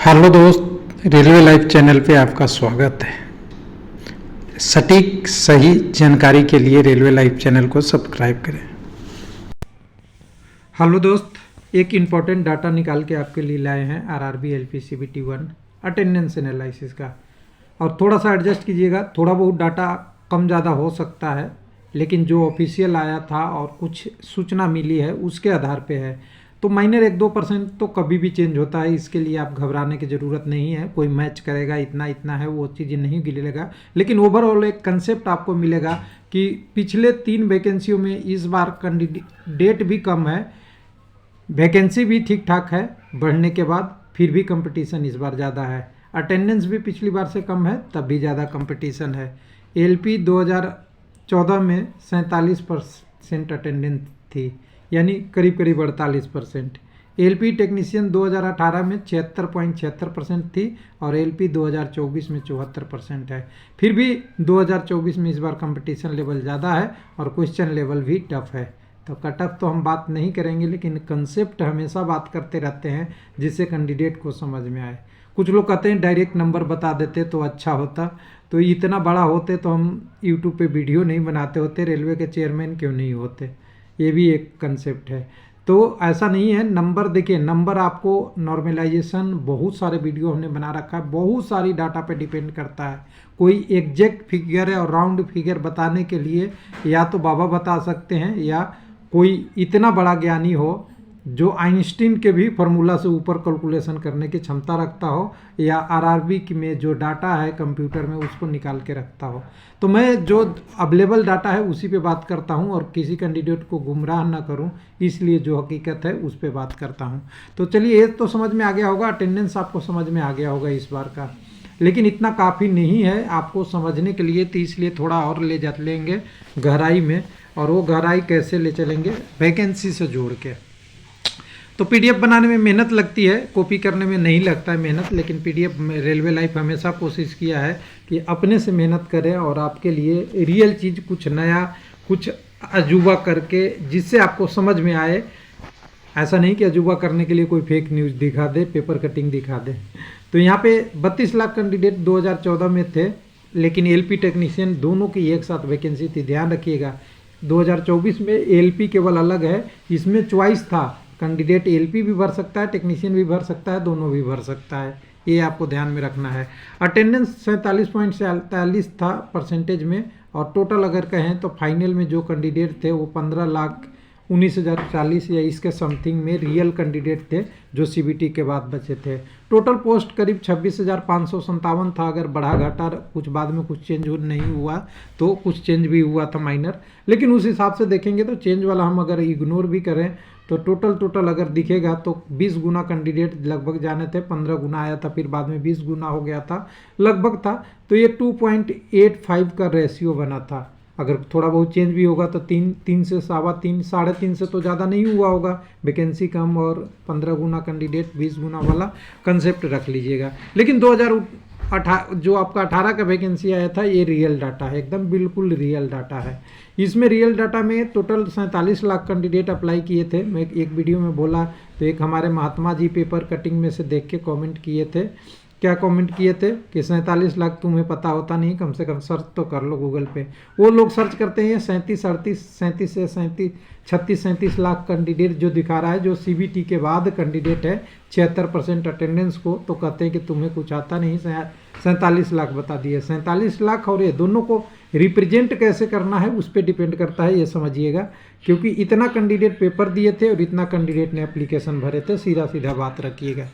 Hello दोस्त, railway live channel पे आपका स्वागत है। सटीक सही जानकारी के लिए रेलवे लाइव चैनल को सब्सक्राइब करें। हेलो दोस्त, एक इम्पॉर्टेंट डाटा निकाल के आपके लिए लाए हैं आरआरबी एलपीसीबीटी 1 अटेंडेंस एनालिसिस का। और थोड़ा सा एडजस्ट कीजिएगा, थोड़ा बहुत डाटा कम ज़्यादा हो सकता है, लेकिन जो ऑफिशियल आया था और कुछ सूचना मिली है उसके आधार पे है। तो माइनर 1-2% तो कभी भी चेंज होता है, इसके लिए आप घबराने की ज़रूरत नहीं है। कोई मैच करेगा इतना इतना है वो चीज़ नहीं गिलेगा, लेकिन ओवरऑल एक कंसेप्ट आपको मिलेगा कि पिछले 3 वैकेंसियों में इस बार कैंडिडेट भी कम है, वैकेंसी भी ठीक ठाक है बढ़ने के बाद, फिर भी कंपटीशन इस बार ज़्यादा है। अटेंडेंस भी पिछली बार से कम है, तब भी ज़्यादा कंपटीशन है। एलपी 2014 में 47% अटेंडेंस थी, यानी करीब करीब 48%। एलपी टेक्नीशियन 2018 में 76.76% थी और एलपी 2024 में 74% है। फिर भी 2024 में इस बार कंपटीशन लेवल ज़्यादा है और क्वेश्चन लेवल भी टफ है। तो कट ऑफ तो हम बात नहीं करेंगे, लेकिन कंसेप्ट हमेशा बात करते रहते हैं जिससे कैंडिडेट को समझ में आए। कुछ लोग कहते हैं डायरेक्ट नंबर बता देते तो अच्छा होता, तो इतना बड़ा होते तो हम यूट्यूब पे वीडियो नहीं बनाते होते, रेलवे के चेयरमैन क्यों नहीं होते। ये भी एक कंसेप्ट है। तो ऐसा नहीं है, नंबर देखिए, नंबर आपको नॉर्मलाइजेशन बहुत सारे वीडियो हमने बना रखा है, बहुत सारी डाटा पे डिपेंड करता है। कोई एग्जैक्ट फिगर है और राउंड फिगर बताने के लिए या तो बाबा बता सकते हैं, या कोई इतना बड़ा ज्ञानी हो जो आइंस्टीन के भी फार्मूला से ऊपर कैलकुलेशन करने की क्षमता रखता हो, या आरआरबी में जो डाटा है कंप्यूटर में उसको निकाल के रखता हो। तो मैं जो अवेलेबल डाटा है उसी पे बात करता हूं और किसी कैंडिडेट को गुमराह ना करूं, इसलिए जो हकीकत है उस पे बात करता हूं। तो चलिए, ये तो समझ में आ गया होगा, अटेंडेंस आपको समझ में आ गया होगा इस बार का, लेकिन इतना काफ़ी नहीं है आपको समझने के लिए, तो इसलिए थोड़ा और ले जा लेंगे गहराई में। और वो गहराई कैसे ले चलेंगे, वैकेंसी से जोड़ के। तो पीडीएफ बनाने में मेहनत लगती है, कॉपी करने में नहीं लगता है मेहनत, लेकिन पीडीएफ में रेलवे लाइफ हमेशा कोशिश किया है कि अपने से मेहनत करें और आपके लिए रियल चीज़, कुछ नया, कुछ अजूबा करके जिससे आपको समझ में आए। ऐसा नहीं कि अजूबा करने के लिए कोई फेक न्यूज़ दिखा दे, पेपर कटिंग दिखा दे। तो यहाँ पे 32 लाख कैंडिडेट 2014 में थे, लेकिन एलपी टेक्नीशियन दोनों की एक साथ वैकेंसी थी। ध्यान रखिएगा, 2024 में एलपी केवल अलग है, इसमें चॉइस था, कैंडिडेट एलपी भी भर सकता है, टेक्नीशियन भी भर सकता है, दोनों भी भर सकता है, ये आपको ध्यान में रखना है। अटेंडेंस 47.47 था परसेंटेज में, और टोटल अगर कहें तो फाइनल में जो कैंडिडेट थे वो 15,19,040 या इसके समथिंग में रियल कैंडिडेट थे जो सीबीटी के बाद बचे थे। टोटल पोस्ट करीब 26,557 था, अगर बढ़ा घटा कुछ बाद में कुछ चेंज नहीं हुआ तो कुछ चेंज भी हुआ था माइनर, लेकिन उस हिसाब से देखेंगे तो चेंज वाला हम अगर इग्नोर भी करें तो टोटल अगर दिखेगा तो 20 गुना कैंडिडेट लगभग जाने थे, 15 गुना आया था, फिर बाद में 20 गुना हो गया था लगभग था। तो ये 2.85 का रेशियो बना था। अगर थोड़ा बहुत चेंज भी होगा तो 3 से 3.25 3.5 से तो ज़्यादा नहीं हुआ होगा, वैकेंसी कम और 15 गुना कैंडिडेट 20 गुना वाला कंसेप्ट रख लीजिएगा। लेकिन 2018 जो आपका 18 का वैकेंसी आया था, ये रियल डाटा है, एकदम बिल्कुल रियल डाटा है। इसमें रियल डाटा में टोटल 47 लाख कैंडिडेट अप्लाई किए थे। मैं एक वीडियो में बोला तो एक हमारे महात्मा जी पेपर कटिंग में से देख के कमेंट किए थे। क्या कमेंट किए थे कि 47 लाख तुम्हें पता होता नहीं, कम से कम सर्च तो कर लो गूगल पे। वो लोग सर्च करते हैं 37 लाख कैंडिडेट जो दिखा रहा है, जो सीबीटी के बाद कैंडिडेट है 76% अटेंडेंस को, तो कहते हैं कि तुम्हें कुछ आता नहीं, 47 लाख बता दिए। 47 लाख और ये दोनों को रिप्रेजेंट कैसे करना है उस पर डिपेंड करता है, ये समझिएगा, क्योंकि इतना कैंडिडेट पेपर दिए थे और इतना कैंडिडेट ने एप्लीकेशन भरे थे, सीधा बात रखिएगा।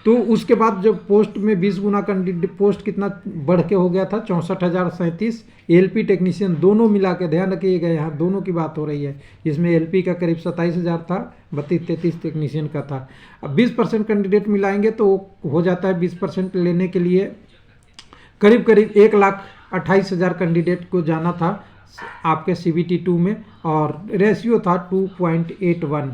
तो उसके बाद जब पोस्ट में 20 गुना कैंडिडेट पोस्ट कितना बढ़ के हो गया था, 64,037। एलपी टेक्नीशियन दोनों मिला के, ध्यान रखिएगा यहाँ दोनों की बात हो रही है, इसमें एलपी का करीब 27,000 था, 32-33 टेक्नीशियन का था। अब 20% कैंडिडेट मिलाएंगे तो हो जाता है 20% लेने के लिए करीब 1,28,000 कैंडिडेट को जाना था आपके सीबीटी 2 में, और रेशियो था 2.81।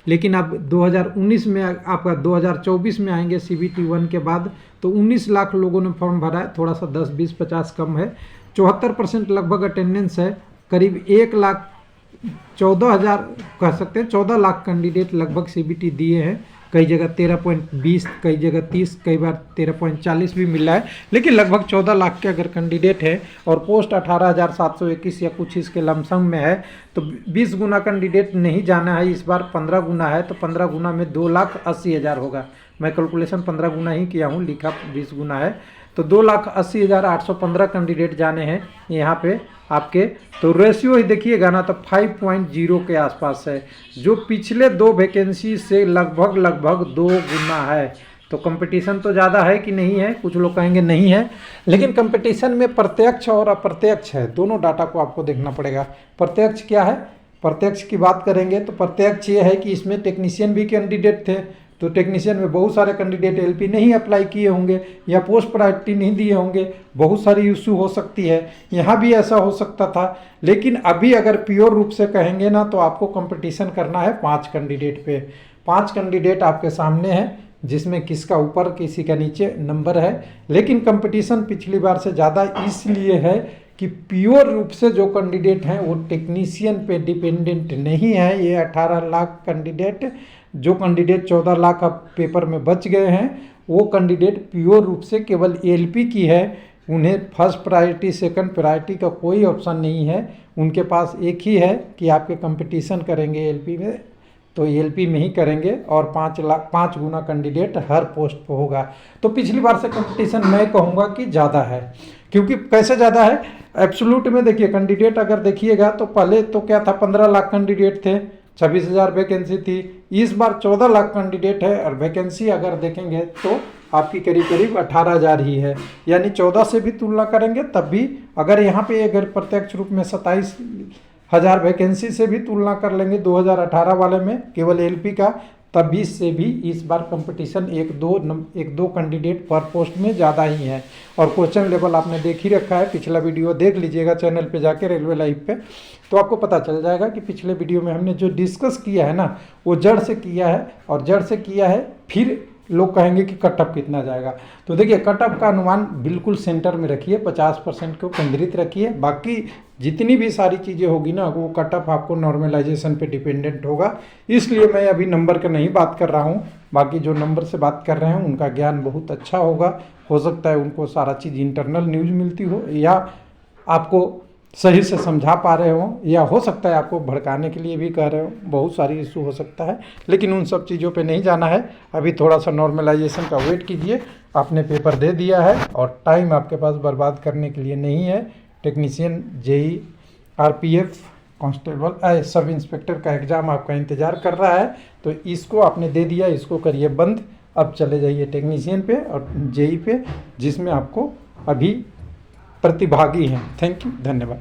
लेकिन अब 2019 में आपका 2024 में आएंगे सीबीटी 1 के बाद, तो 19 लाख लोगों ने फॉर्म भरा है, थोड़ा सा 10, 20, 50 कम है। 74% लगभग अटेंडेंस है, करीब 1,14,000 कह सकते हैं, 14 लाख कैंडिडेट लगभग सीबीटी दिए हैं। कई जगह 13.20, कई जगह 30, कई बार 13.40 भी मिला है। लेकिन लगभग 14 लाख के अगर कैंडिडेट है और पोस्ट 18,721 या कुछ इसके लमसम में है, तो 20 गुना कैंडिडेट नहीं जाना है इस बार, 15 गुना है, तो 15 गुना में 2,80,000 होगा। मैं कैलकुलेशन 15 गुना ही किया हूँ, लिखा 20 गुना है, तो 2,80,815 कैंडिडेट जाने हैं यहाँ पे आपके। तो रेशियो ही देखिएगा ना, तो 5.0 के आसपास है, जो पिछले 2 वैकेंसी से लगभग 2 गुना है। तो कंपटीशन तो ज़्यादा है कि नहीं है, कुछ लोग कहेंगे नहीं है, लेकिन कंपटीशन में प्रत्यक्ष और अप्रत्यक्ष है, दोनों डाटा को आपको देखना पड़ेगा। प्रत्यक्ष क्या है, प्रत्यक्ष की बात करेंगे तो प्रत्यक्ष ये है कि इसमें टेक्नीशियन भी कैंडिडेट थे, तो टेक्नीशियन में बहुत सारे कैंडिडेट एलपी नहीं अप्लाई किए होंगे या पोस्ट प्रायोरिटी नहीं दिए होंगे, बहुत सारी इशू हो सकती है, यहाँ भी ऐसा हो सकता था। लेकिन अभी अगर प्योर रूप से कहेंगे ना, तो आपको कंपटीशन करना है 5 कैंडिडेट पे। 5 कैंडिडेट आपके सामने है, जिसमें किसका ऊपर किसी का नीचे नंबर है, लेकिन कंपटीशन पिछली बार से ज़्यादा इसलिए है कि प्योर रूप से जो कैंडिडेट हैं वो टेक्नीशियन पे डिपेंडेंट नहीं है। ये 18 लाख कैंडिडेट, जो कैंडिडेट 14 लाख अब पेपर में बच गए हैं, वो कैंडिडेट प्योर रूप से केवल एलपी की है, उन्हें फर्स्ट प्रायोरिटी सेकंड प्रायोरिटी का कोई ऑप्शन नहीं है। उनके पास एक ही है कि आपके कंपटीशन करेंगे एलपी में, तो एलपी में ही करेंगे, और 5 गुना कैंडिडेट हर पोस्ट पर होगा। तो पिछली बार से कंपटीशन मैं कहूँगा कि ज़्यादा है। क्योंकि कैसे ज़्यादा है, एब्सोल्यूट में देखिए कैंडिडेट अगर देखिएगा तो पहले तो क्या था, 15 लाख कैंडिडेट थे, 26,000 वैकेंसी थी। इस बार 14 लाख कैंडिडेट है और वैकेंसी अगर देखेंगे तो आपकी करीब 18,000 ही है, यानी 14 से भी तुलना करेंगे तब भी, अगर यहाँ पे अगर प्रत्यक्ष रूप में 27,000 वैकेंसी से भी तुलना कर लेंगे 2018 वाले में केवल एलपी का, तब भी से भी इस बार कंपटीशन एक दो कैंडिडेट पर पोस्ट में ज़्यादा ही है। और क्वेश्चन लेवल आपने देख ही रखा है, पिछला वीडियो देख लीजिएगा चैनल पे जाके रेलवे लाइव पे, तो आपको पता चल जाएगा कि पिछले वीडियो में हमने जो डिस्कस किया है ना, वो जड़ से किया है, और जड़ से किया है फिर लोग कहेंगे कि कट ऑफ कितना जाएगा। तो देखिए कट ऑफ का अनुमान बिल्कुल सेंटर में रखिए, 50% को केंद्रित रखिए, बाकी जितनी भी सारी चीज़ें होगी ना, वो कट ऑफ आपको नॉर्मलाइजेशन पे डिपेंडेंट होगा। इसलिए मैं अभी नंबर का नहीं बात कर रहा हूँ, बाकी जो नंबर से बात कर रहे हैं उनका ज्ञान बहुत अच्छा होगा, हो सकता है उनको सारा चीज़ इंटरनल न्यूज़ मिलती हो, या आपको सही से समझा पा रहे हो, या हो सकता है आपको भड़काने के लिए भी कह रहे हो, बहुत सारी इशू हो सकता है। लेकिन उन सब चीज़ों पे नहीं जाना है, अभी थोड़ा सा नॉर्मलाइजेशन का वेट कीजिए। आपने पेपर दे दिया है और टाइम आपके पास बर्बाद करने के लिए नहीं है। Technician, JE, RPF, constable, sub inspector का एग्ज़ाम आपका इंतज़ार कर रहा है, तो इसको आपने दे दिया, इसको करिए बंद। अब चले जाइए टेक्नीशियन पे और जेई पे, जिसमें आपको अभी प्रतिभागी हैं। थैंक यू, धन्यवाद।